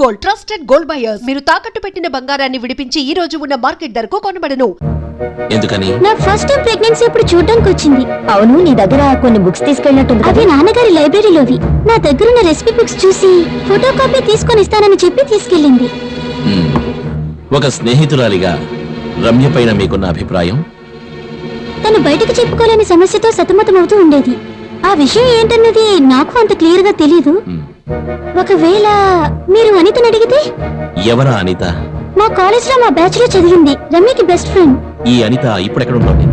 Gold trusted gold buyers. మీరు తాకట్టు పెట్టిన బంగారాన్ని విడిపించి ఈ రోజు ఉన్న మార్కెట్ ధరకు కొనబడను. ఎందుకని? నా ఫస్ట్ టైం ప్రెగ్నెన్సీ ఇప్పుడు చూడడానికి వచ్చింది. అవును, నీ దగ్గర కొన్ని బుక్స్ తీసుకెళ్ళినట్టుంది. అవి నాన్నగారి లైబ్రరీలోవి. నా దగ్గర ఉన్న రెసిపీ బుక్స్ చూసి ఫోటో కాపీ తీసుకొని ఇస్తానని చెప్పి తీసుకెళ్ళింది. ఒక స్నేహితురాలిగా రమ్య పైన మీకున్న అభిప్రాయం? తను బయటకు చెప్పుకోలేని సమస్యతో సతమతమవుతూ ఉండేది. ఆ విషయం ఏంటన్నది నాకు అంత క్లియర్ గా తెలీదు. ఒకవేళ మీరు అనితని అడిగితే? ఎవరా అనిత? మా కాలేజ్ లో మా బ్యాచ్ లో చదివింది. రమ్యకి బెస్ట్ ఫ్రెండ్. ఈ అనిత ఇప్పుడెక్కడ ఉంటుంది?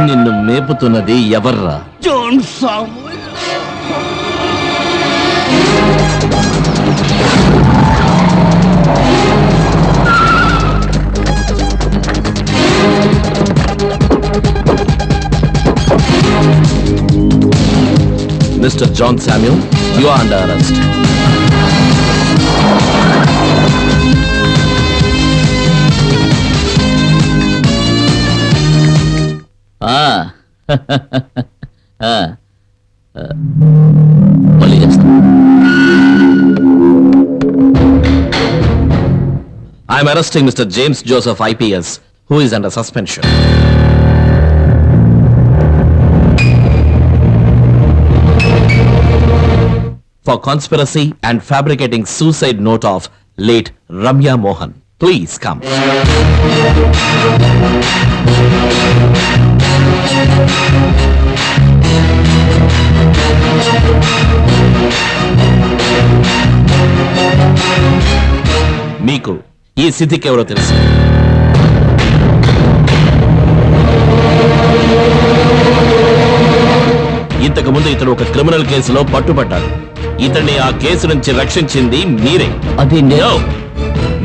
నిన్ను మేపుతున్నది ఎవర్రా? John Samuel. Mister John Samuel, you are under arrest. మళ్ళీ చేస్తాను. I'm arresting mister James Joseph IPS, who is under suspension. For conspiracy and fabricating suicide note of late Ramya Mohan. Please come. మీకు ఈ స్థితికి ఎవరో తెలుసు? ఇంతకు ముందు ఇతడు ఒక క్రిమినల్ కేసులో పట్టుబడ్డాడు. ఇతన్ని ఆ కేసు నుంచి రక్షించింది మీరే. అది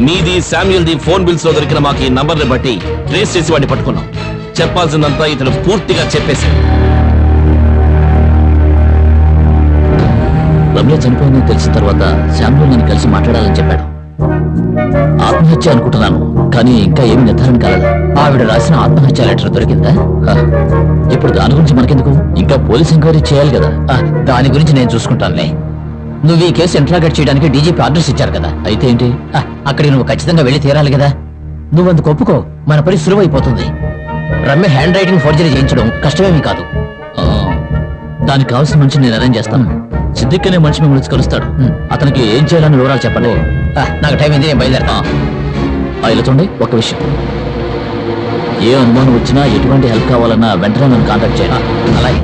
మీది శామ్యూల్ ది ఫోన్ బిల్స్ లో దొరికిన మాకు ఈ నంబర్ ని బట్టి ట్రేస్ చేసి వాడిని పట్టుకున్నాం. చెప్పాల్సిందంతా ఇతను పూర్తిగా చెప్పేశాడు. రమ్య చనిపోయిందని తెలిసిన తర్వాత శామ్యూల్ నన్ను కలిసి మాట్లాడాలని చెప్పాడు. ఆత్మహత్య అనుకుంటున్నాను, కానీ ఇంకా ఏమి నిర్ధారణ కాలేదు. ఆవిడ రాసిన ఆత్మహత్య లెటర్ దొరికిందా? ఇప్పుడు దాని గురించి మనకెందుకు, ఇంకా పోలీస్ ఎంక్వైరీ చేయాలి కదా. దాని గురించి నేను చూసుకుంటానులే. నువ్వు ఈ కేసు ఇంట్రాగేట్ చేయడానికి డీజీపీ ఆర్డర్స్ ఇచ్చారు కదా. అయితే ఏంటి, అక్కడికి నువ్వు ఖచ్చితంగా వెళ్ళి తీరాలి కదా. నువ్వు అందుకు ఒప్పుకో, మన పని సులువైపోతుంది. రమ్య హ్యాండ్ రైటింగ్ ఫోర్జరీ చేయించడం కష్టమేమీ కాదు. దానికి కావాల్సిన మనిషి నేను అరేంజ్ చేస్తాను. సిద్దిక్ అనే మనిషి మిమ్మల్ని కలుస్తాడు. అతనికి ఏం చేయాలని వివరాలు చెప్పండి. నాకు టైం అయింది, నేను బయలుదేరా. ఇలా చూడండి, ఒక విషయం, ఏ అనుమానం వచ్చినా ఎటువంటి హెల్ప్ కావాలన్నా వెంటనే నన్ను కాంటాక్ట్ చేయాలి. అలాగే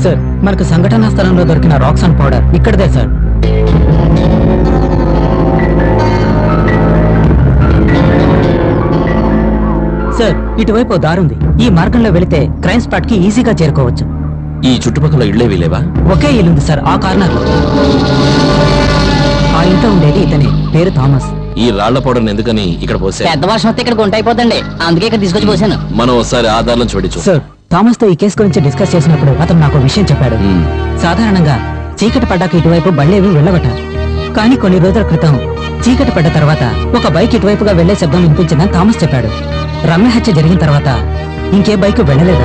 సార్, మనకు సంఘటనా స్థలంలో దొరికిన రాక్సాన్ పౌడర్ ఇక్కడదే సార్. సార్, ఇటువైపు ఓ దారుంది. ఈ మార్గంలో వెళితే క్రైమ్ స్పాట్ కి ఈజీగా చేరుకోవచ్చు. ఈ చుట్టుపక్కల ఇళ్లేవి లేవా? ఒకే ఇల్లుంది సార్, ఆ కార్నర్. ఆ ఇంట్లో ఉండేది ఇతనే, పేరు థామస్. ఈ రాళ్ల పౌడర్ ఎందుకని ఇక్కడ పోసా? పెద్ద వర్షం వస్తే ఇక్కడ గుంట అయిపోతుంది, అందుకే ఇక్కడ తీసుకొచ్చి పోసాను. మనం ఒకసారి ఆధారం చూడొచ్చు. సార్, థామస్ తో ఈ కేసు గురించి డిస్కస్ చేసినప్పుడు అతను నాకు విషయం చెప్పాడు. సాధారణంగా చీకటి పడ్డాక ఇటువైపు బళ్ళేవి వెళ్ళవట. కానీ కొన్ని రోజుల క్రితం చీకటి పడ్డ తర్వాత ఒక బైక్ ఇటువైపుగా వెళ్లే శబ్దం వినిపించిందని థామస్ చెప్పాడు. రమ్య హత్య జరిగిన తర్వాత ఇంకే బైక్ వెళ్ళలేదు.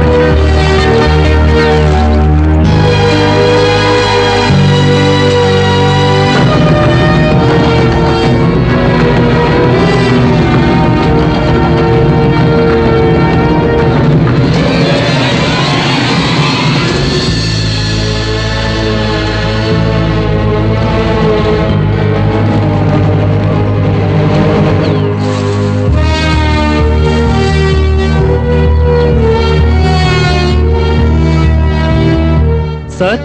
సార్,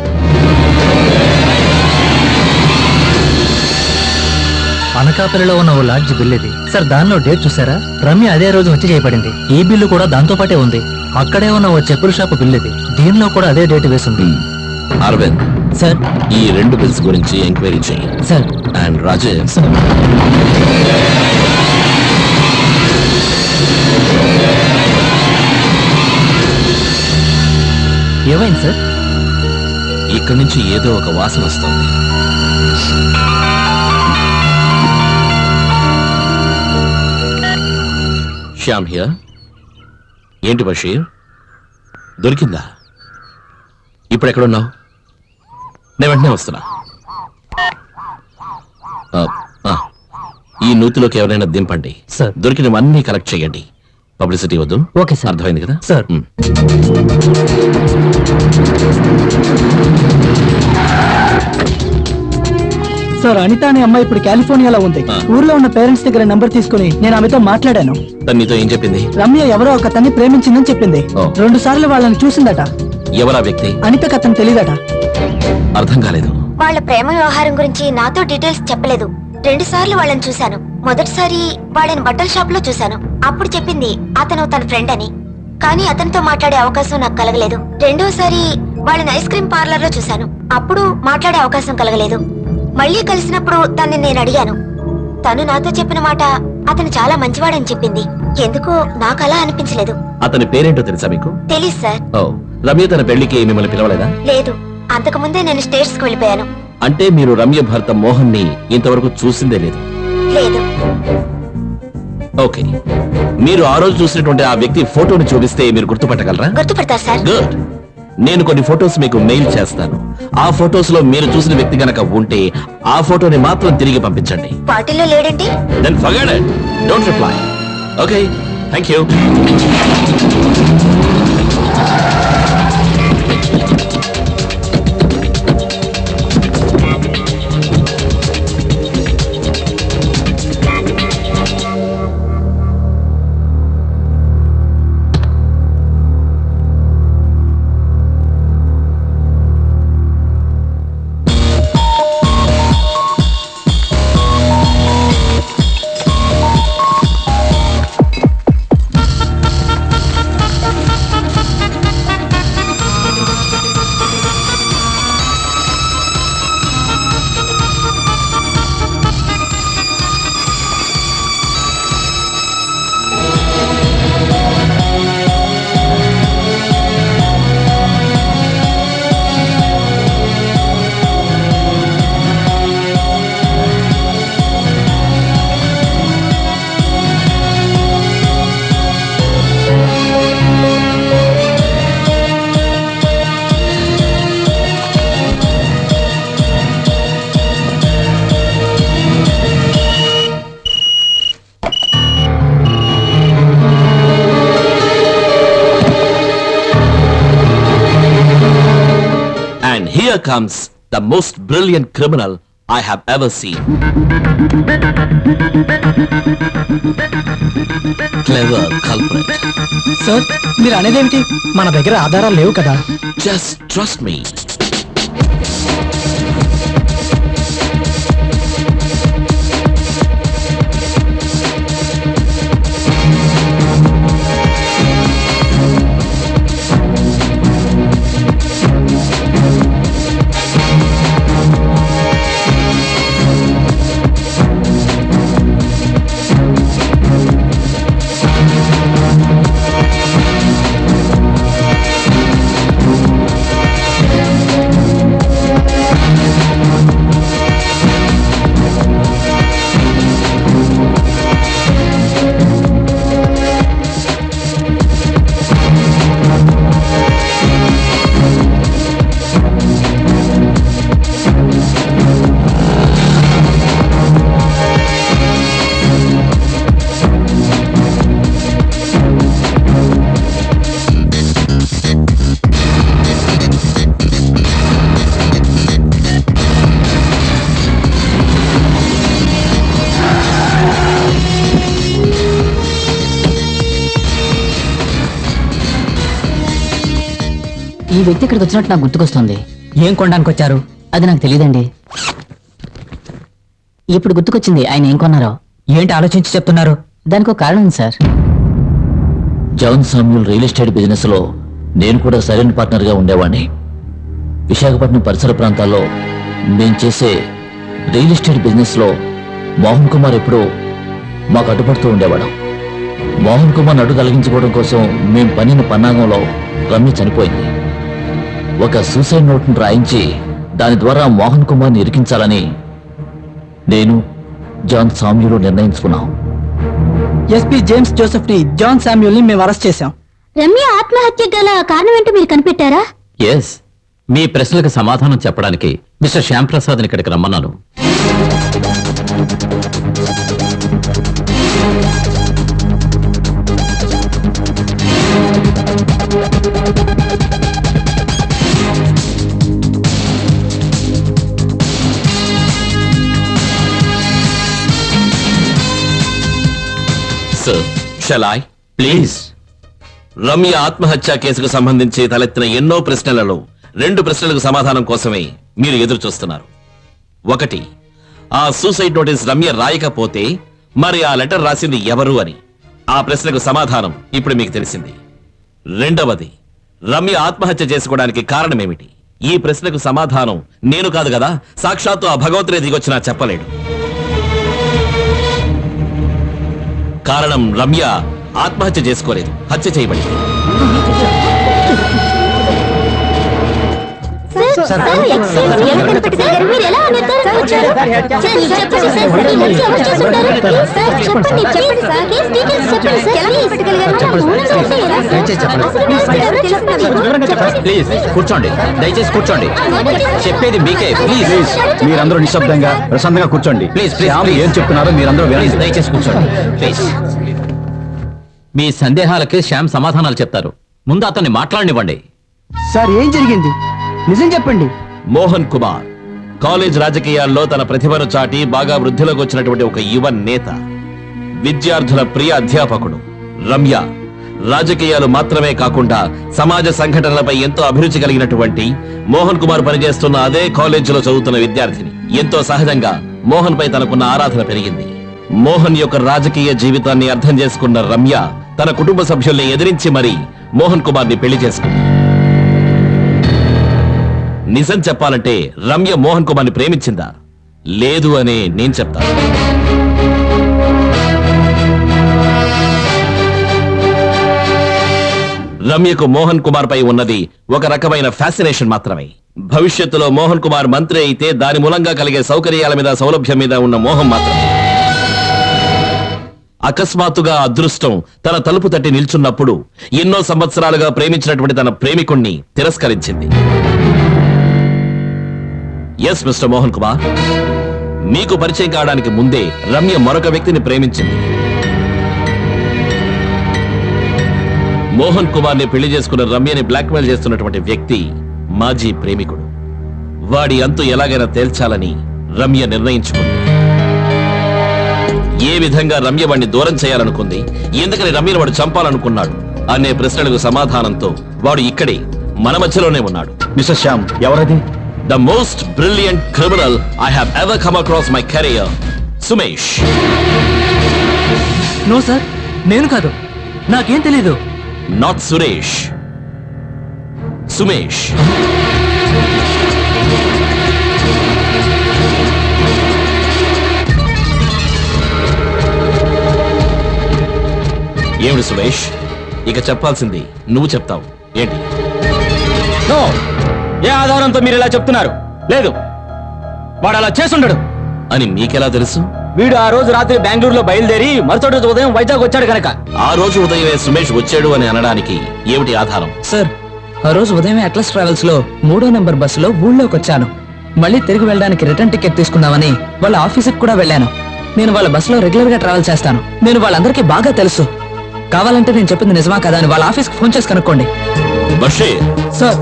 అనకాపల్లిలో ఉన్న ఓ లాడ్జ్ బిల్ ఇది సార్. దానిలో డేట్ చూసారా? రమ్య అదే రోజు హత్య చేయబడింది. ఈ బిల్లు కూడా దాంతో పాటే ఉంది. అక్కడే ఉన్న ఓ చెప్పుల షాపు బిల్ ఇది, దీనిలో కూడా అదే డేట్ వేసింది. అరవింద్, సార్. ఈ 2 బిల్స్ గురించి ఎంక్వైరీ చేయి. సార్. And Rajesh, sir. ఏమైంది సార్? ఇక్కడి నుంచి ఏదో ఒక వాసన వస్తుంది. శ్యామ్ హియర్. ఏంటి బషీర్, దొరికిందా? ఇప్పుడు ఎక్కడున్నావు? నేను వెంటనే వస్తున్నా. ఈ నూతిలోకి ఎవరైనా దింపండి. సార్. దొరికినవన్నీ కలెక్ట్ చేయండి. పబ్లిసిటీ వద్దు. Okay sir. అర్థమైంది కదా సార్. సార్, అనిత అనే అమ్మాయి ఇప్పుడు కాలిఫోర్నియాలో ఉంది. ఊర్లో ఉన్న పేరెంట్స్ దగ్గర నంబర్ తీసుకుని నేను ఆమెతో మాట్లాడాను. తను నీతో ఏం చెప్పింది? రమ్య ఎవరో ఒక అతన్ని ప్రేమించిందని చెప్పింది. ఓ. 2 సార్లు వాళ్ళని చూసిందట. ఎవరా వ్యక్తి? అనితకు అతను తెలీదట. అర్థం కాలేదు. వాళ్ళ ప్రేమ వ్యవహారం గురించి నాతో డీటెయిల్స్ చెప్పలేదు. 2 సార్లు వాళ్ళని చూశాను. మొదటిసారి వాళ్ళని బట్టల షాప్ లో చూశాను. అప్పుడు చెప్పింది అతను తన ఫ్రెండ్ అని. కానీ అతనితో మాట్లాడే అవకాశం నాకు కలగలేదు. రెండోసారి వాళ్ళని ఐస్ క్రీమ్ పార్లర్ లో చూశాను. అప్పుడు మాట్లాడే అవకాశం కలగలేదు. మళ్ళీ కలిసినప్పుడు తనని నేను అడిగాను. తను నాతో చెప్పిన మాట అతను చాలా మంచివాడని చెప్పింది. ఎందుకో నాకు అలా అనిపించలేదు. అతని పేరేంటో తెలుసా మీకు? తెలీదు సార్. ఓ, రమ్య తన పెళ్లికి మిమ్మల్ని పిలవలేదా? లేదు, అంతకు ముందే నేను స్టేట్స్ కు వెళ్ళిపోయాను. అంటే మీరు రమ్య భర్త మోహన్ ని ఇంతవరకు చూసిందే లేదు? లేదు. ఓకే, మీరు ఆ రోజు చూసినటువంటి ఆ వ్యక్తి ఫోటోని చూపిస్తే మీరు గుర్తుపట్టగలరా? గుర్తుపడతారు సార్. గుడ్. నేను కొన్ని ఫొటోస్ మీకు మెయిల్ చేస్తాను. ఆ ఫొటోస్ లో మీరు చూసిన వ్యక్తి గనక ఉంటే ఆ ఫోటోని మాత్రం తిరిగి పంపించండి. పార్టీలో లేడంటే then forget it. Don't reply. Okay, thank you. comes the most brilliant criminal I have ever seen. Clever culprit. Sir మీరు అనేదేమిటి? మన దగ్గర ఆధారాలు లేవు కదా. Just trust me. ఈ వ్యక్తి ఇక్కడికి వచ్చినట్టు నాకు గుర్తుకొస్తుంది. ఏం కొనడానికి వచ్చారు? అది నాకు తెలియదండి. ఇప్పుడు గుర్తుకొచ్చింది ఆయన ఏం కొన్నారో. ఏంటి ఆలోచించి చెప్తున్నారు? దానికి ఒక కారణం ఉంది sir. John Samuel real estate business లో నేను కూడా సరైన పార్ట్నర్ గా ఉండేవాడిని. విశాఖపట్నం పరిసర ప్రాంతాల్లో నేను చేసే రియల్ ఎస్టేట్ బిజినెస్ లో మోహన్ కుమార్ ఎప్పుడూ మాకు అడ్డుపడుతూ ఉండేవాడు. మోహన్ కుమార్ అడ్డు కలిగించుకోవడం కోసం మేం పన్నిన పన్నాగంలో రమ్య చనిపోయింది. ఒక సూసైడ్ నోట్ను రాయించి దాని ద్వారా మోహన్ కుమార్ని ఇరికించాలని నేను జాన్ సామ్యూల్ నిర్ణయించుకున్నాం. ఎస్పీ జేమ్స్ జోసెఫ్ ని, జాన్ శామ్యూల్ ని మేము అరెస్ట్ చేశాం. రమ్య ఆత్మహత్య గల కారణం ఏంటో మీరు కనిపెట్టారా? ఎస్, మీ ప్రశ్నలకు సమాధానం చెప్పడానికి మిస్టర్ శ్యామ్ ప్రసాద్ ఇక్కడికి రమ్మన్నాను. Sir, shall I? Please. Ramya ఆత్మహత్య కేసుకు సంబంధించి తలెత్తిన ఎన్నో ప్రశ్నలలో 2 ప్రశ్నలకు సమాధానం కోసమే మీరు ఎదురు చూస్తున్నారు. 1, ఆ సూసైడ్ నోటీస్ రమ్య రాయకపోతే మరి ఆ లెటర్ రాసింది ఎవరు అని. ఆ ప్రశ్నకు సమాధానం ఇప్పుడు మీకు తెలిసింది. 2వది, రమ్య ఆత్మహత్య చేసుకోవడానికి కారణమేమిటి? ఈ ప్రశ్నకు సమాధానం నేను కాదు కదా, సాక్షాత్తు ఆ భగవంతుడే దిగొచ్చినా చెప్పలేడు. కారణం రమ్య ఆత్మహత్య చేసుకోలేదు, హత్య చేయబడింది. ప్లీజ్ కూర్చోండి, దయచేసి కూర్చోండి. చెప్పేది మీకే. ప్లీజ్ మీరందరూ నిశ్శబ్దంగా ప్రశాంతంగా కూర్చోండి. ప్లీజ్ ప్లీజ్ ఏం చెప్తున్నారో మీరందరూ ప్లీజ్ దయచేసి కూర్చోండి. ప్లీజ్. మీ సందేహాలకి శ్యామ్ సమాధానాలు చెప్తారు. ముందు అతన్ని మాట్లాడనివ్వండి. సార్ ఏం జరిగింది? నిజం చెప్పండి. మోహన్ కుమార్ కాలేజ్ రాజకీయాల్లో తన ప్రతిభను చాటి బాగా వృద్ధిలోకి వచ్చినటువంటి ఒక యువ నేత, విద్యార్థుల ప్రియ అధ్యాపకుడు. రమ్య రాజకీయాలు మాత్రమే కాకుండా సమాజ సంఘటనలపై ఎంతో అభిరుచి కలిగినటువంటి మోహన్ కుమార్ పనిచేస్తున్న అదే కాలేజీలో చదువుతున్న విద్యార్థిని. ఎంతో సహజంగా మోహన్ పై తనకున్న ఆరాధన పెరిగింది. మోహన్ యొక్క రాజకీయ జీవితాన్ని అర్థం చేసుకున్న రమ్య తన కుటుంబ సభ్యుల్ని ఎదిరించి మరీ మోహన్ కుమార్ ని పెళ్లి చేసుకుంది. నిజం చెప్పాలంటే రమ్య మోహన్ కుమార్ ని ప్రేమించిందా? లేదు అని నేను చెప్తాను. రమ్యకు మోహన్ కుమార్ పై ఉన్నది ఒక రకమైన ఫ్యాసినేషన్ మాత్రమే. భవిష్యత్తులో మోహన్ కుమార్ మంత్రి అయితే దాని మూలంగా కలిగే సౌకర్యాల మీద, సౌలభ్యం మీద ఉన్న మోహం మాత్రమే. అకస్మాత్తుగా అదృష్టం తన తలుపు తట్టి నిల్చున్నప్పుడు ఎన్నో సంవత్సరాలుగా ప్రేమించినటువంటి తన ప్రేమికుణ్ణి తిరస్కరించింది. ఎస్ మిస్టర్ మోహన్ కుమార్, మీకు పరిచయం కావడానికి ముందే రమ్య మరొక వ్యక్తిని ప్రేమించింది. మోహన్ కుమార్ ని పెళ్లి చేసుకున్న రమ్యని బ్లాక్మెయిల్ చేస్తున్నటువంటి వ్యక్తి మాజీ ప్రేమికుడు. వాడి అంతు ఎలాగైనా తేల్చాలని రమ్య నిర్ణయించుకుంది. ఏ విధంగా రమ్య వాడిని దూరం చేయాలనుకుంది, ఎందుకని రమ్యను వాడు చంపాలనుకున్నాడు అనే ప్రశ్నలకు సమాధానంతో వాడు ఇక్కడే మన మధ్యలోనే ఉన్నాడు. మిస్టర్ శ్యామ్, ఎవరది? The most brilliant criminal I have ever come across my career, Sumesh. No sir, నేను కాదు, నాకేం తెలీదు. నాట్ సురేష్, సుమేష్. ఏమిటి సుమేష్, ఇక చెప్పాల్సింది నువ్వు చెప్తావు ఏంటి? నో, ఏ ఆధారంతో మీరు ఇలా చెప్తున్నారు? లేదు, వాడు అలా చేసుండడు అని మీకెలా తెలుసు? వీడు ఆ రోజు రాత్రి బెంగళూరులో బయలుదేరి మరుసటి రోజు ఉదయం వైజాగ్ వచ్చాడు కనుక. ఆ రోజు ఉదయమే సుమేష్ వచ్చాడు అని అనడానికి ఏమిటి ఆధారం? సార్, ఆ రోజు ఉదయమే అట్లస్ ట్రావెల్స్ లో 3వ నెంబర్ బస్సులో ఊళ్ళోకి వచ్చాను. మళ్ళీ తిరిగి వెళ్ళడానికి రిటర్న్ టికెట్ తీసుకుందామని వాళ్ళ ఆఫీసుకి కూడా వెళ్ళాను. నేను వాళ్ళ బస్సులో రెగ్యులర్ గా ట్రావెల్ చేస్తాను. నేను వాళ్ళందరికీ బాగా తెలుసు. కావాలంటే నేను చెప్పింది నిజమా కదా అని వాళ్ళ ఆఫీస్కి ఫోన్ చేసి కనుక్కోండి. బషీర్, సార్,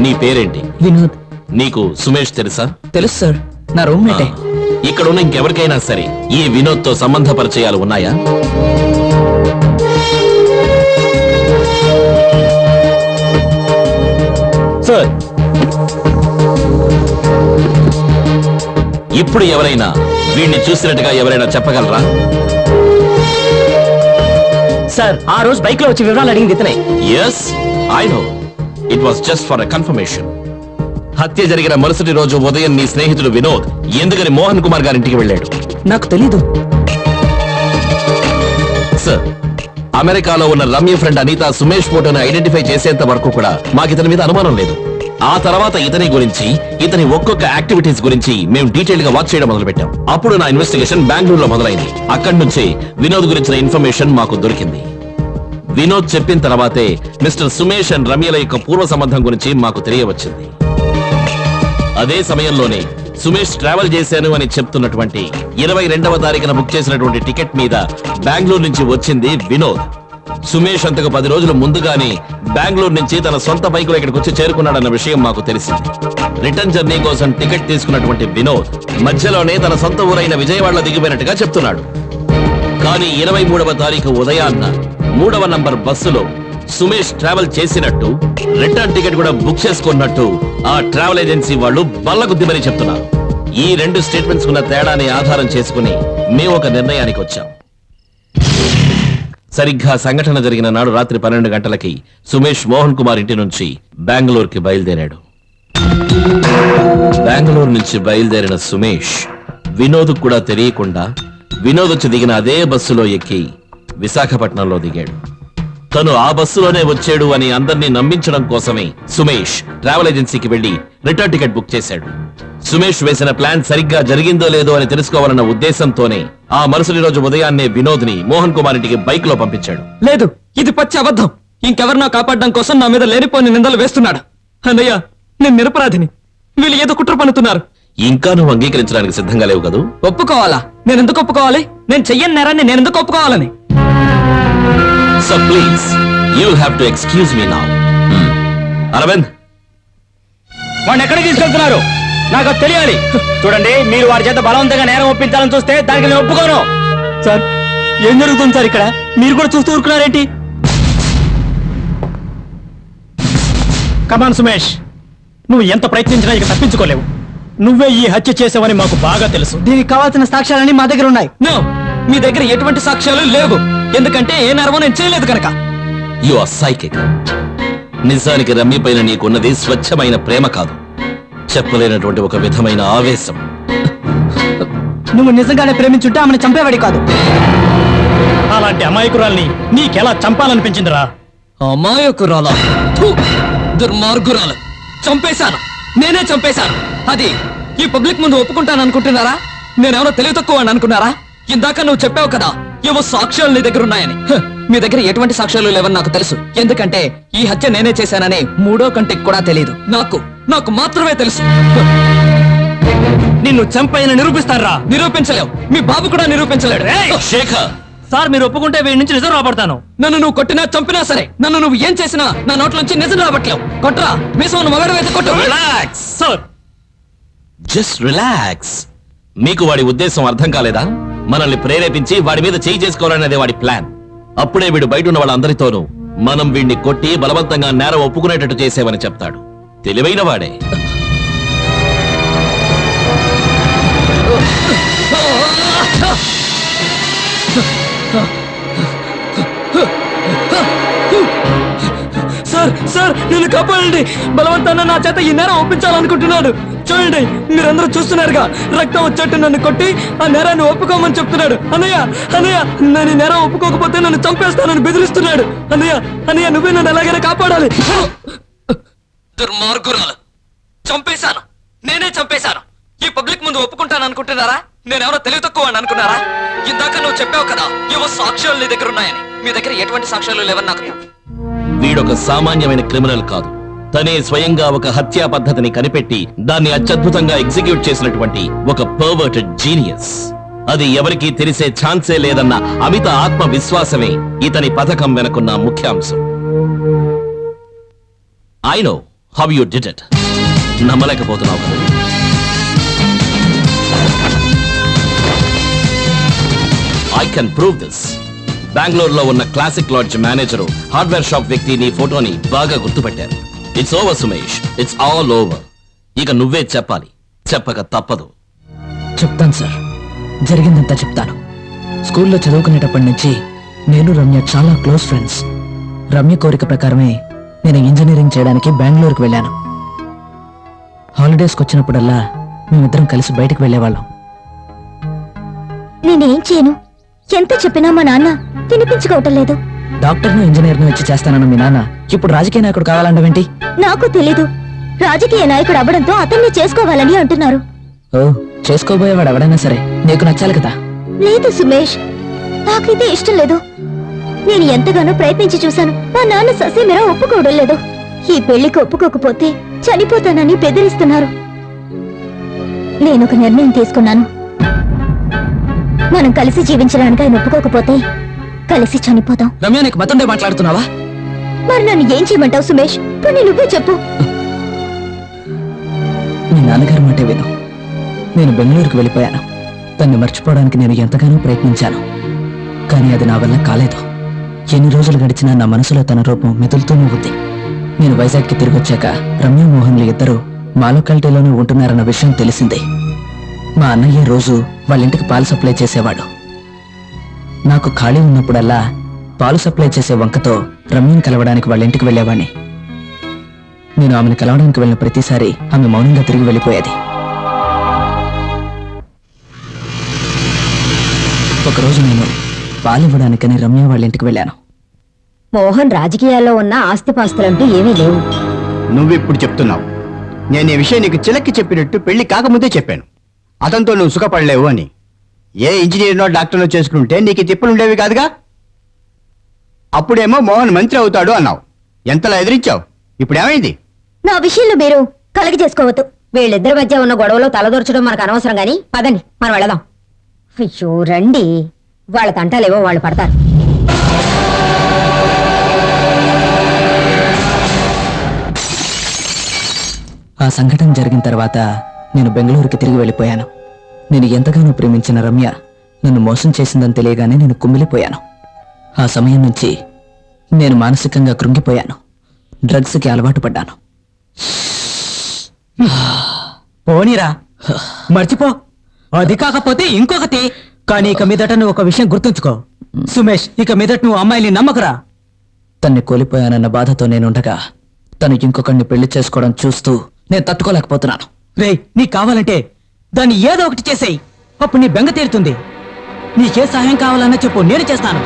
నీ పేరేంటి? వినోద్. నీకు సుమేష్ తెలుసా? తెలుసు సార్, నా రూమ్మేటే. ఇక్కడ ఉన్న ఇంకెవరికైనా సరే ఈ వినోద్ తో సంబంధ పరిచయాలు ఉన్నాయా? సార్, ఇప్పుడు ఎవరైనా వీడిని చూసినట్టుగా ఎవరైనా చెప్పగలరా? సార్, ఆ రోజు బైక్ లో వచ్చి వివరాలు అడిగింది ఇతనే. Yes, I know. It was just for a confirmation. హత్య జరిగిన మరుసటి రోజు ఉదయం నీ స్నేహితుడు వినోద్ ఎందుకని మోహన్ కుమార్ గారింటికి వెళ్ళాడు? నాకు తెలీదు. సార్, అమెరికాలో ఉన్న రమ్య ఫ్రెండ్ అనిత సుమేష్ ఫోటోను ఐడెంటిఫై చేసేంత వరకు కూడా మాకు ఇతని మీద అనుమానం లేదు. ఆ తర్వాత ఇతని గురించి, ఇతని ఒక్కొక్క యాక్టివిటీస్ గురించి మేము డీటెయిల్ గా వాచ్ చేయడం మొదలు పెట్టాం. అప్పుడు నా ఇన్వెస్టిగేషన్ బెంగళూరులో మొదలైంది. అక్కడి నుంచే వినోద్ గురించిన ఇన్ఫర్మేషన్ మాకు దొరికింది. వినోద్ చెప్పిన తర్వాతే మిస్టర్ సుమేష్ అండ్ రమ్యల యొక్క పూర్వ సంబంధం గురించి మాకు తెలియవచ్చింది. అదే సమయంలోనే సుమేష్ ట్రావెల్ చేశాను అని చెప్తున్నటువంటి 22వ తారీఖున బుక్ చేసినటువంటి టికెట్ మీద బెంగళూరు నుంచి వచ్చింది వినోద్. సుమేష్ అంతకు 10 రోజులు ముందుగానే బెంగళూరు నుంచి తన సొంత బైకులో ఇక్కడికి వచ్చి చేరుకున్నాడన్న విషయం మాకు తెలిసింది. రిటర్న్ జర్నీ కోసం టికెట్ తీసుకున్నటువంటి వినోద్ మధ్యలోనే తన సొంత ఊరైన విజయవాడలో దిగిపోయినట్టుగా చెప్తున్నాడు. కానీ 23వ తారీఖు ఉదయాన్న 3వ నంబర్ బస్సులో సుమేష్ ట్రావెల్ చేసినట్టు, రిటర్న్ టికెట్ కూడా బుక్ చేసుకున్నట్టు ఆ ట్రావెల్ ఏజెన్సీ వాళ్ళు బల్లగుద్దిమని చెప్తున్నారు. ఈ 2 స్టేట్మెంట్స్ ఉన్న తేడాని ఆధారం చేసుకుని మేము ఒక నిర్ణయానికి వచ్చాం. సరిగ్గా సంఘటన జరిగిన నాడు రాత్రి 12 గంటలకి సుమేష్ మోహన్ కుమార్ ఇంటి నుంచి బెంగళూరుకి బయలుదేరాడు. బెంగళూరు నుంచి బయలుదేరిన సుమేష్ వినోద్ కూడా తెలియకుండా వినోద్ వచ్చి దిగిన అదే బస్సులో ఎక్కి విశాఖపట్నంలో దిగాడు. తను ఆ బస్సులోనే వచ్చాడు అని అందరినీ నమ్మించడం కోసమే సుమేష్ ట్రావెల్ ఏజెన్సీకి వెళ్లి రిటర్న్ టికెట్ బుక్ చేశాడు. సుమేష్ వేసిన ప్లాన్ సరిగ్గా జరిగిందో లేదో అని తెలుసుకోవాలన్న ఉద్దేశంతోనే ఆ మరుసటి రోజు ఉదయాన్నే వినోద్ ని మోహన్ కుమార్ ఇంటికి బైక్ లో పంపించాడు. లేదు, ఇది పచ్చి అబద్ధం. ఇంకెవరినో కాపాడడం కోసం నా మీద లేనిపోని నిందలు వేస్తున్నాడు. అన్నయ్య, నేను నిరపరాధిని. వీళ్ళు ఏదో కుట్ర పన్నుతున్నారు. ఇంకా నువ్వు అంగీకరించడానికి సిద్ధంగా లేవు కదూ? ఒప్పుకోవాలా? నేను ఎందుకు ఒప్పుకోవాలి? నేను చెయ్యని నేరాన్ని నేను ఎందుకు ఒప్పుకోవాలని? So please, you'll have to excuse me now. Arvind, వాడిని ఎక్కడికి తీసుకెళ్తున్నారు? నాకు అది తెలియాలి. చూడండి, మీరు వారి చేత బలవంతంగా నేరం ఒప్పించాలని చూస్తే దానికి నేను ఒప్పుకోను. సార్, ఏం జరుగుతుంది సార్ ఇక్కడ? మీరు కూడా చూస్తూ ఊరుకున్నారేంటి? కమాన్ సుమేష్, నువ్వు ఎంత ప్రయత్నించినా ఇక తప్పించుకోలేవు. నువ్వే ఈ హత్య చేసావని మాకు బాగా తెలుసు. దీనికి కావాల్సిన సాక్ష్యాలన్నీ మా దగ్గర ఉన్నాయి. నో, మీ దగ్గర ఎటువంటి సాక్ష్యాలు లేవు. ఎందుకంటే ఏ నేరమో నేను చేయలేదు కనుక. You are psychic. నిజానికి రమ్య పైన నీకున్నది స్వచ్ఛమైన ప్రేమ కాదు, చెప్పలేనటువంటి ఒక విధమైన ఆవేశం. నువ్వు నిజంగానే ప్రేమించుంటే ఆమెను చంపేవాడి కాదు. అలాంటి అమాయకురాల్ని నీకెలా చంపాలనిపించిందిరా? అమాయకురాలా? దుర్మార్గురాలు. చంపేశాను, నేనే చంపేశాను. అది ఈ పబ్లిక్ ముందు ఒప్పుకుంటాను అనుకుంటున్నారా? నేనెవరో తెలివి తక్కువ అని అనుకున్నారా? ఇందాక నువ్వు చెప్పావు కదా, ఏవో సాక్ష్యాలు నీ దగ్గర ఉన్నాయని. మీ దగ్గర ఎటువంటి సాక్ష్యాలు లేవని నాకు తెలుసు. ఎందుకంటే ఈ హత్య నేనే చేశానని 3వ కంటికి కూడా తెలియదు. నాకు మాత్రమే తెలుసు. నిన్ను చంపైన నిరూపిస్తారా? నిరూపించలేవు. మీ బాబు కూడా నిరూపించలేడు. శేఖర్, సార్ మీరు ఒప్పుకుంటే వీడి నుంచి నిజం రాబడతాను. నన్ను నువ్వు కొట్టినా చంపినా సరే, నన్ను నువ్వు ఏం చేసినా నా నోట్లోంచి నిజం రాబట్లేవు. కొట్రా, మీసం మగడ వేసి కొట్టు. Relax sir just relax. మీకు వాడి ఉద్దేశం అర్థం కాలేదా? మనల్ని ప్రేరేపించి వాడి మీద చేయి చేసుకోవాలనేది వాడి ప్లాన్. అప్పుడే వీడు బయట ఉన్న వాళ్ళందరితోనూ మనం వీడిని కొట్టి బలవంతంగా నేరం ఒప్పుకునేటట్టు చేసేవని చెప్తాడు. తెలివైన వాడే. సార్ సార్ నేను కాపాడండి. బలవంతాన నా చేత ఈ నేరం ఒప్పించాలనుకుంటున్నాడు. చూడండి, మీరందరూ చూస్తున్నారుగా, రక్తం వచ్చేట్టు నన్ను కొట్టి ఆ నేరాన్ని ఒప్పుకోమని చెప్తున్నాడు. అన్నయ్య అన్నయ్య, నేను ఈ నేరం ఒప్పుకోకపోతే నన్ను చంపేస్తానని బెదిరిస్తున్నాడు. అన్నయ్య అన్నయ్య, నువ్వే నన్ను ఎలాగైనా కాపాడాలి. దుర్మార్గురాలు, చంపేశాను, నేనే చంపేశాను. ఈ పబ్లిక్ ముందు ఒప్పుకుంటాను అనుకుంటున్నారా? నేనెవరో తెలివి తక్కువ అనుకున్నారా? ఇందాక నువ్వు చెప్పావు కదా, ఏవో సాక్ష్యాలు నీ దగ్గర ఉన్నాయని. మీ దగ్గర ఎటువంటి సాక్ష్యాలు లేవని నాకు తెలుసు. వీడొక సామాన్యమైన క్రిమినల్ కాదు. తనే స్వయంగా ఒక హత్యా పద్ధతిని కనిపెట్టి దాన్ని అత్యద్భుతంగా ఎగ్జిక్యూట్ చేసినటువంటి ఒక పర్వర్టెడ్ జీనియస్. అది ఎవరికీ తెలిసే ఛాన్సే లేదన్న అమిత ఆత్మవిశ్వాసమే ఇతని పథకం వెనుకున్న ముఖ్యాంశం. I know how you did it. నమ్మలేకపోతున్నావు కదా? I can prove this. బెంగళూరులో ఉన్న classic lodge manager, hardware shop వ్యక్తి నీ ఫోటోని బాగా గుర్తుపెట్టారు. It's over Sumesh, it's all over. ఇక నువ్వే చెప్పాలి, చెప్పక తప్పదు. చెప్తాను సార్, జరిగిందంతా చెప్తాను. స్కూల్లో చదువుకునేటప్పటి నుంచి నేను రమ్య చాలా క్లోజ్ ఫ్రెండ్స్. రమ్య కోరిక ప్రకారమే నేను ఇంజనీరింగ్ చేయడానికి బెంగళూరుకు వెళ్ళాను. హాలిడేస్కి వచ్చినప్పుడల్లా మేమిద్దరం కలిసి బయటకు వెళ్ళేవాళ్ళం. నేనేం చేయను, ఎంత చెప్పినా మా నాన్న వినిపించుకోవటం లేదు. డాక్టర్ను ఇంజనీర్ను వచ్చి చేస్తానన్న మీ నాన్న ఇప్పుడు రాజకీయ నాయకుడు కావాలంటవేంటి? నాకు తెలీదు, రాజకీయ నాయకుడు అవ్వడంతో అతన్ని చేసుకోవాలని అంటున్నారు. ఓ, చేసుకోబోయేవాడు ఎవడైనా సరే నీకు నచ్చాలి కదా. లేదు సుమేష్, నాకైతే ఇష్టం లేదు. నేను ఎంతగానో ప్రయత్నించి చూశాను, మా నాన్న ససేమిరా ఒప్పుకోవడం లేదు. ఈ పెళ్లికి ఒప్పుకోకపోతే చనిపోతానని బెదిరిస్తున్నారు. నేనొక నిర్ణయం తీసుకున్నాను. మనం కలిసి జీవించడానికి ఆయన ఒప్పుకోకపోతే కలిసి చనిపోతాం. రమ్య, నీకు మతండే మాట్లాడుతున్నావా? మరి నన్ను ఏం చేయమంటావు సుమేష్? పోనీ నువ్వే చెప్పు. మీ నాన్నగారి మాటే విను. నేను బెంగళూరుకు వెళ్ళిపోయాను. తన్ని మర్చిపోవడానికి నేను ఎంతగానో ప్రయత్నించాను, కానీ అది నా వల్ల కాలేదు. ఎన్ని రోజులు గడిచినా నా మనసులో తన రూపం మెదులుతూనే ఉంది. నేను వైజాగ్కి తిరిగి వచ్చాక రమ్య మోహన్లు ఇద్దరు మా లొకాలిటీలోనే ఉంటున్నారన్న విషయం తెలిసిందే. మా అన్నయ్య రోజు వాళ్ళ ఇంటికి పాలు సప్లై చేసేవాడు. నాకు ఖాళీ ఉన్నప్పుడల్లా పాలు సప్లై చేసే వంకతో రమ్యని కలవడానికి వాళ్ళ ఇంటికి వెళ్ళేవాణ్ణి. నేను ఆమెను కలవడానికి వెళ్ళిన ప్రతిసారి ఆమె మౌనంగా తిరిగి వెళ్ళిపోయేది. ఒకరోజు నేను పాలివ్వడానికని రమ్య వాళ్ళ ఇంటికి వెళ్ళాను. మోహన్ రాజకీయాల్లో ఉన్న ఆస్తిపాస్తులంటూ ఏమీ లేవు. నువ్విప్పుడు చెప్తున్నావు. నేను ఈ విషయం నీకు చిలక్కి చెప్పినట్టు పెళ్లి కాకముందే చెప్పాను. అతనితో నువ్వు సుఖపడలేవు అని. ఏ ఇంజనీర్నో డాక్టర్నో చేసుకుంటే నీకు తిప్పులు ఉండేవి కాదుగా. అప్పుడేమో మోహన్ మంత్రి అవుతాడు అన్నావు. ఎంతలా ఎదిరించావు. ఇప్పుడు ఏమైంది? నా విషయంలో మీరు కలగ చేసుకోవద్దు. వీళ్ళిద్దరి మధ్య ఉన్న గొడవలో తలదొరచడం మనకు అనవసరం గాని పదండి, మనం వెళదాం. అయ్యో రండి, వాళ్ళ తంటాలేవో వాళ్ళు పడతారు. ఆ సంఘటన జరిగిన తర్వాత నేను బెంగళూరుకి తిరిగి వెళ్ళిపోయాను. నేను ఎంతగానో ప్రేమించిన రమ్య నన్ను మోసం చేసిందని తెలియగానే నేను కుమిలిపోయాను. ఆ సమయం నుంచి నేను మానసికంగా కృంగిపోయాను. డ్రగ్స్కి అలవాటు పడ్డాను. పోనీరా, మర్చిపో. అది కాకపోతే ఇంకొకటి. కానీ ఇక మీదట నువ్వు ఒక విషయం గుర్తుంచుకో సుమేష్, ఇక మీదట నువ్వు అమ్మాయిని నమ్మకురా. తన్ని కోల్పోయానన్న బాధతో నేనుండగా తను ఇంకొకరిని పెళ్లి చేసుకోవడం చూస్తూ నేను తట్టుకోలేకపోతున్నాను. రే, నీకు కావాలంటే దాన్ని ఏదో ఒకటి చేసేయి, అప్పుడు నీ బెంగ తీరుతుంది. నీకే సహాయం కావాలన్నా చెప్పు, నేను చేస్తాను.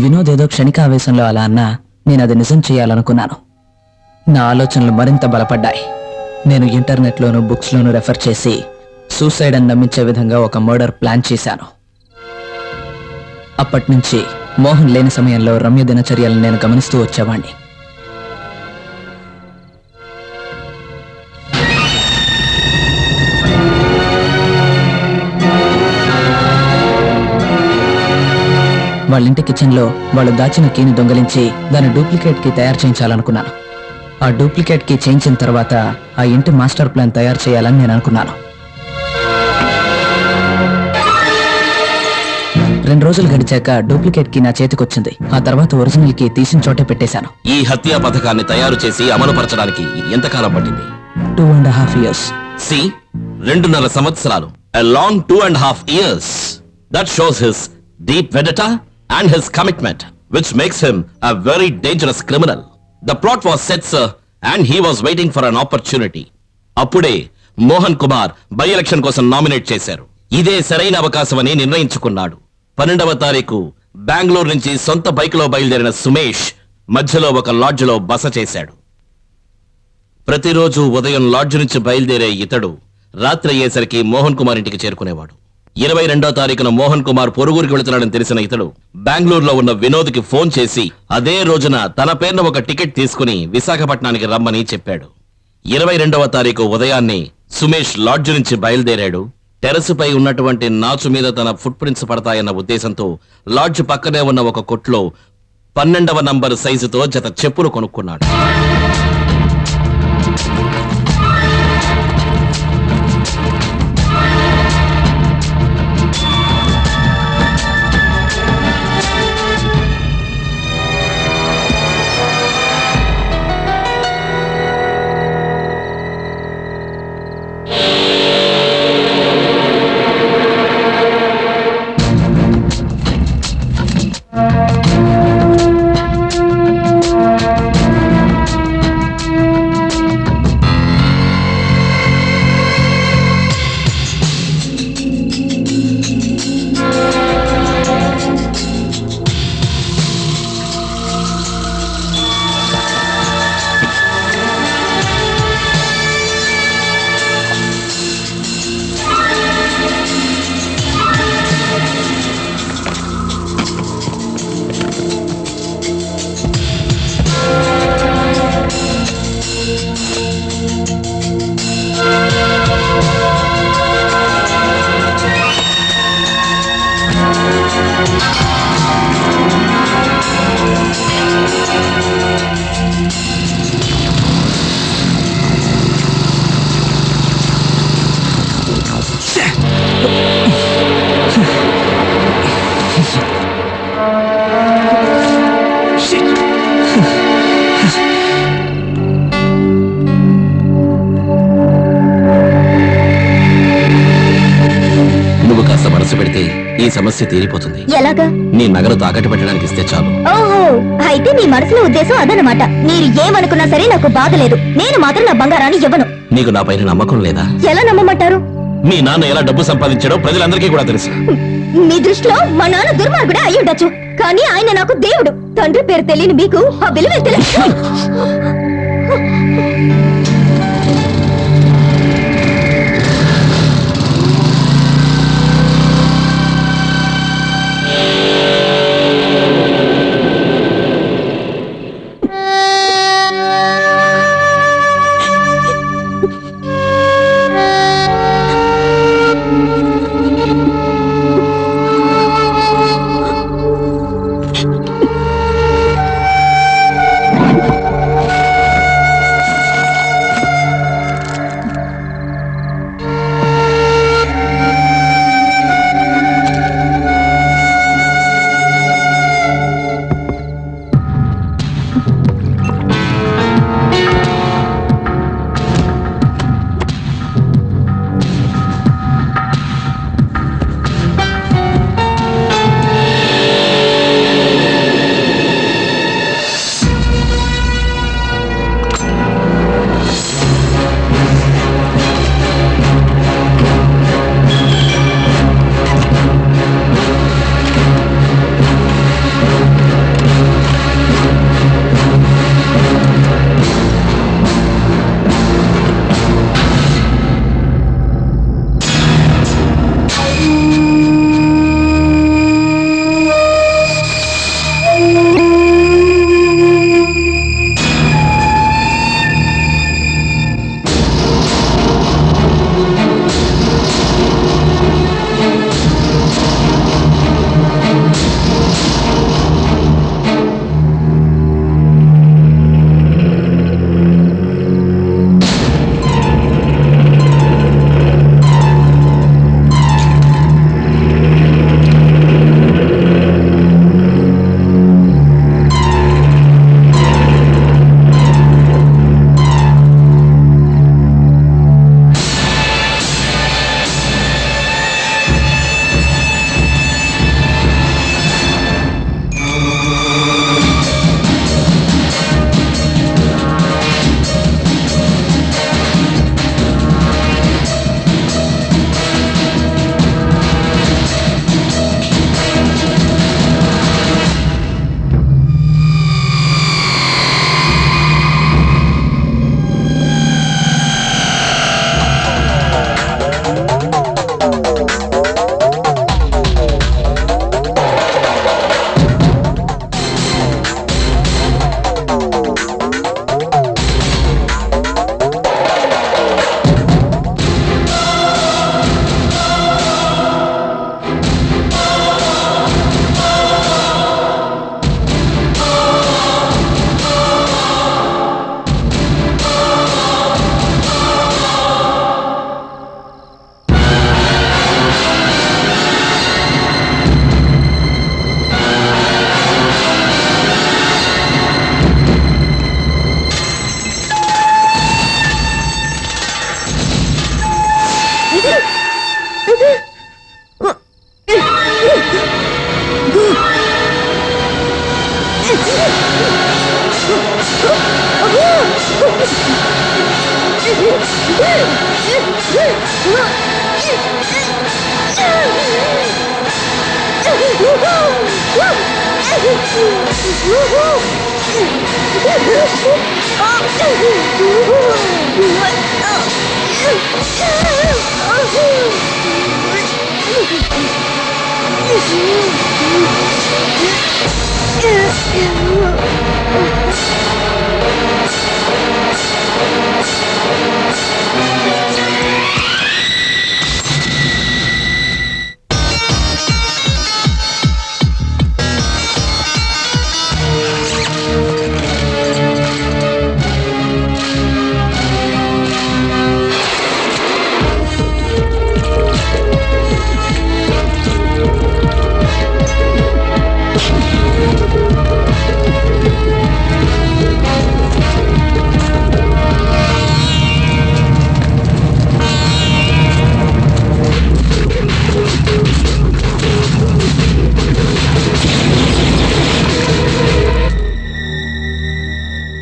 వినోద్ ఏదో క్షణిక ఆవేశంలో అలా అన్నా నేను అది నిజం చేయాలనుకున్నాను. నా ఆలోచనలు మరింత బలపడ్డాయి. నేను ఇంటర్నెట్లోనూ బుక్స్లోనూ రెఫర్ చేసి సూసైడ్ అని నమ్మించే విధంగా ఒక మర్డర్ ప్లాన్ చేశాను. అప్పటి నుంచి మోహన్ లేని సమయంలో రమ్య దినచర్యలను నేను గమనిస్తూ వచ్చేవాణ్ణి. వాళ్ళ ఇంటి కిచెన్ లో వాళ్ళు దాచిన కీని దొంగలించి దాని డూప్లికేట్ కి తయారు చేయించాలనుకున్నాను. ఆ డూప్లికేట్ కి చేయించిన తర్వాత ఆ ఇంటి మాస్టర్ ప్లాన్ తయారు చేయాలని నేను అనుకున్నాను. 2 రోజులు గడిచాక డూప్లికేట్ కి నా చేతికొచ్చింది. ఆ తర్వాత ఒరిజినల్ కి తీసిన చోటే పెట్టేశాను. ఈ హత్యా పథకాన్ని తయారు చేసి అమలుపరచడానికి ఎంతకాలం పట్టింది? 2.5 years. సి 2.5 సంవత్సరాలు. A long 2.5 years. That shows his deep vendetta and his commitment, which makes him a very dangerous criminal. The plot was set, sir, and he was waiting for an opportunity. అప్పుడే Mohan Kumar by election కోసం nominate చేశారు. ఇదే సరైన అవకాశమని నిర్ణయించుకున్నాడు. 12వ తారీఖు బెంగళూరు నుంచి సొంత బైక్లో బయలుదేరిన సుమేష్ మధ్యలో ఒక లాడ్జ్లో బస చేశాడు. ప్రతిరోజు ఉదయం లాడ్జ్ నుంచి బయలుదేరే ఇతడు రాత్రి అయ్యేసరికి మోహన్ కుమార్ ఇంటికి చేరుకునేవాడు. 22వ తారీఖున మోహన్ కుమార్ పొరుగురికి వెళుతున్నాడని తెలిసిన ఇతడు బెంగళూరులో ఉన్న వినోద్కి ఫోన్ చేసి అదే రోజున తన పేరున ఒక టికెట్ తీసుకుని విశాఖపట్నానికి రమ్మని చెప్పాడు. 22వ తారీఖు ఉదయాన్నే సుమేష్ లాడ్జ్ నుంచి బయలుదేరాడు. టెరసుపై ఉన్నటువంటి నాచు మీద తన ఫుట్ ప్రింట్స్ పడతాయన్న ఉద్దేశంతో లాడ్జ్ పక్కనే ఉన్న ఒక కొట్లో 12వ నంబర్ సైజుతో జత చెప్పులు కొనుక్కున్నాడు. ఈ సమస్య తీరిపోతుంది. ఎలాగా? నీ నగలు తాకట్టు పెట్టడానికి ఇస్తే చాలు. ఓహో, అయితే మీ మనసులో ఉద్దేశం అదనమాట. మీరు ఏమనుకున్నా సరే నాకు బాధ లేదు. నేను మాత్రం నా బంగారాన్ని ఇవ్వను. నీకు నా పైన నమ్మకం లేదా? ఎలా నమ్మమంటారు? మీ నాన్న ఎలా డబ్బు సంపాదించాడో ప్రజలందరికీ కూడా తెలుసు. మీ దృష్టిలో మా నాన్న దుర్మార్గుడే అయి ఉండొచ్చు, కానీ ఆయన నాకు దేవుడు. తండ్రి పేరు తెలియని మీకు ఆ విలువ తెలుసు.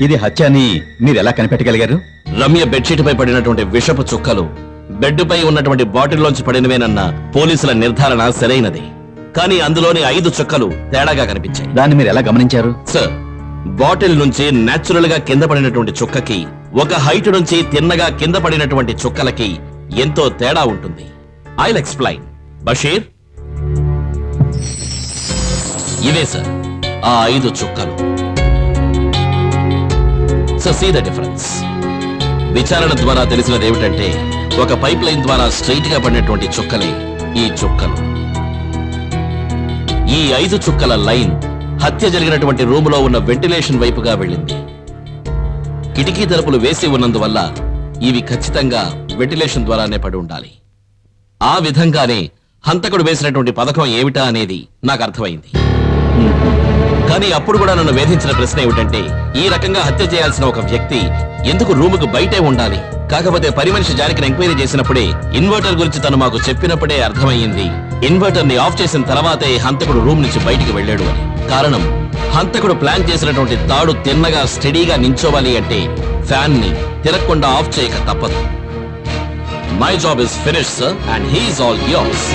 ఇది హత్య అని మీరు ఎలా కనిపెట్టగలిగారు? రమ్య బెడ్షీట్ పై పడినటువంటి విషపు చుక్కలు బెడ్ పై ఉన్నటువంటి బాటిల్లోంచి పడినవేనన్న పోలీసుల నిర్ధారణ సరైనది. కానీ అందులోని 5 చుక్కలు తేడాగా కనిపించాయి. దాన్ని మీరు ఎలా గమనించారు? సార్, బాటిల్ నుంచి నేచురల్ గా కింద పడినటువంటి చుక్కకి, ఒక హైట్ నుంచి తిన్నగా కింద పడినటువంటి చుక్కలకి ఎంతో తేడా ఉంటుంది. I'll explain. బషీర్, ఇవే సార్ ఆ 5 చుక్కలు. So see the difference. విచారణ ద్వారా తెలిసినది ఏమిటంటే, ఒక పైప్ లైన్ ద్వారా స్ట్రైట్ గా పడినటువంటి చుక్కలే ఈ చుక్కలు. ఈ 5 చుక్కల లైన్ హత్య జరిగినటువంటి రూములో ఉన్న వెంటిలేషన్ వైపుగా వెళ్ళింది. కిటికీ తలుపులు వేసి ఉన్నందువల్ల ఇవి ఖచ్చితంగా వెంటిలేషన్ ద్వారానే పడి ఉండాలి. ఆ విధంగానే హంతకుడు వేసినటువంటి పథకం ఏమిటా అనేది నాకు అర్థమైంది. కానీ అప్పుడు కూడా నన్ను వేధించిన ప్రశ్న ఏమిటంటే, ఈ రకంగా హత్య చేయాల్సిన ఒక వ్యక్తి ఎందుకు రూముకు బయటే ఉండాలి? కాకపోతే పని మనిషి జానకిని ఎంక్వైరీ చేసినప్పుడే, ఇన్వర్టర్ గురించి తను మాకు చెప్పినప్పుడే అర్థమయ్యింది, ఇన్వర్టర్ ని ఆఫ్ చేసిన తర్వాతే హంతకుడు రూమ్ నుంచి బయటికి వెళ్ళాడు అని. కారణం, హంతకుడు ప్లాన్ చేసినటువంటి తాడు తిన్నగా స్టడీగా నించోవాలి అంటే ఫ్యాన్ ని తిరగకుండా ఆఫ్ చేయక తప్పదు. My job is finished sir, and he is all yours.